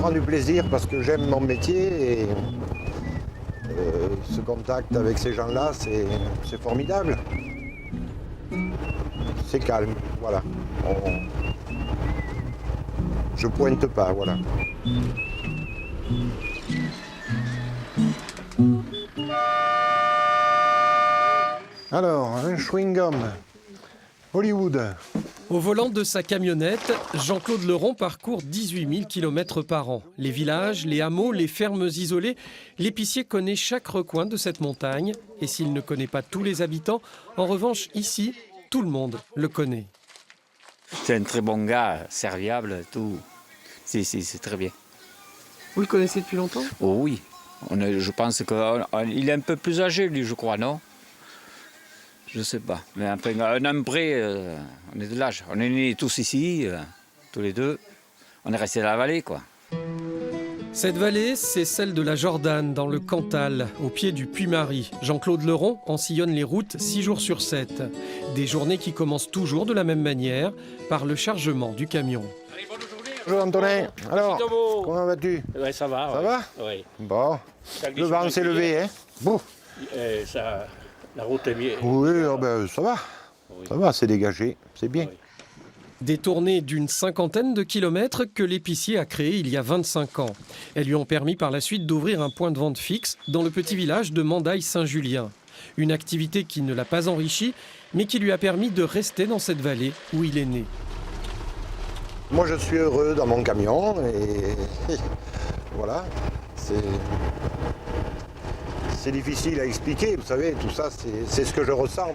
prends du plaisir parce que j'aime mon métier et ce contact avec ces gens-là, c'est formidable. C'est calme, voilà. Je pointe pas, voilà. Alors, un chewing-gum. Hollywood. Au volant de sa camionnette, Jean-Claude Leron parcourt 18 000 km par an. Les villages, les hameaux, les fermes isolées, l'épicier connaît chaque recoin de cette montagne. Et s'il ne connaît pas tous les habitants, en revanche, ici, tout le monde le connaît. C'est un très bon gars, serviable, tout. C'est très bien. Vous le connaissez depuis longtemps ? Oh oui, je pense qu'il est un peu plus âgé, lui, je crois, non ? Je sais pas. Mais enfin, un an près, on est de l'âge. On est nés tous ici, tous les deux. On est restés dans la vallée, quoi. Cette vallée, c'est celle de la Jordanne, dans le Cantal, au pied du Puy-Marie. Jean-Claude Leron en sillonne les routes 6 jours sur 7. Des journées qui commencent toujours de la même manière, par le chargement du camion. Bonjour Antonin. Alors, comment vas-tu? Ouais, ça va. Ça va? Oui. Bon, le vent s'est levé, hein? Bon. La route est bien. Oui, ça va. Oui. Ça va, c'est dégagé, c'est bien. Oui. Des tournées d'une cinquantaine de kilomètres que l'épicier a créées il y a 25 ans. Elles lui ont permis par la suite d'ouvrir un point de vente fixe dans le petit village de Mandaille-Saint-Julien. Une activité qui ne l'a pas enrichi, mais qui lui a permis de rester dans cette vallée où il est né. Moi, je suis heureux dans mon camion et voilà. C'est difficile à expliquer, vous savez, tout ça, c'est ce que je ressens.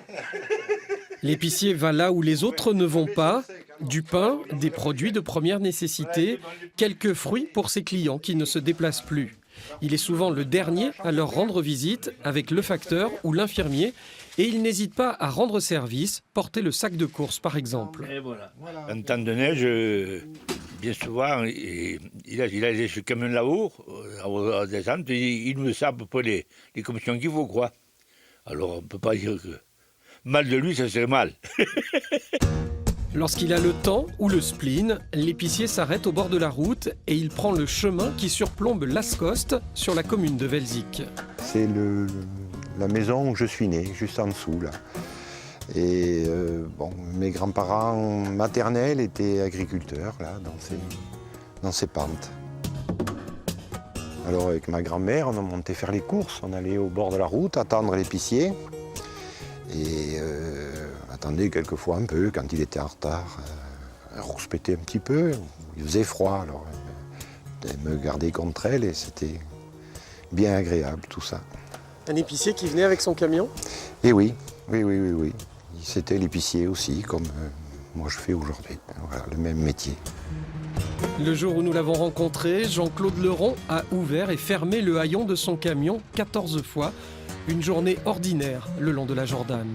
L'épicier va là où les autres ne vont pas. Du pain, des produits de première nécessité, quelques fruits pour ses clients qui ne se déplacent plus. Il est souvent le dernier à leur rendre visite avec le facteur ou l'infirmier et il n'hésite pas à rendre service, porter le sac de course par exemple. En temps de neige, bien souvent, il a ce camion là-haut, à descente, il nous sait à peu près les commissions qu'il faut, quoi. Alors on ne peut pas dire que mal de lui, ça serait mal. Lorsqu'il a le temps ou le spleen, l'épicier s'arrête au bord de la route et il prend le chemin qui surplombe Lascoste sur la commune de Velzic. C'est la maison où je suis né, juste en dessous, là. Et mes grands-parents maternels étaient agriculteurs, là, dans ces pentes. Alors avec ma grand-mère, on a monté faire les courses, on allait au bord de la route attendre l'épicier. Et attendait quelquefois un peu quand il était en retard, rouspétait un petit peu, il faisait froid, alors elle me gardait contre elle et c'était bien agréable tout ça. Un épicier qui venait avec son camion ? Et oui. C'était l'épicier aussi, comme moi je fais aujourd'hui, voilà, le même métier. Le jour où nous l'avons rencontré, Jean-Claude Leron a ouvert et fermé le haillon de son camion 14 fois. Une journée ordinaire le long de la Jordanne.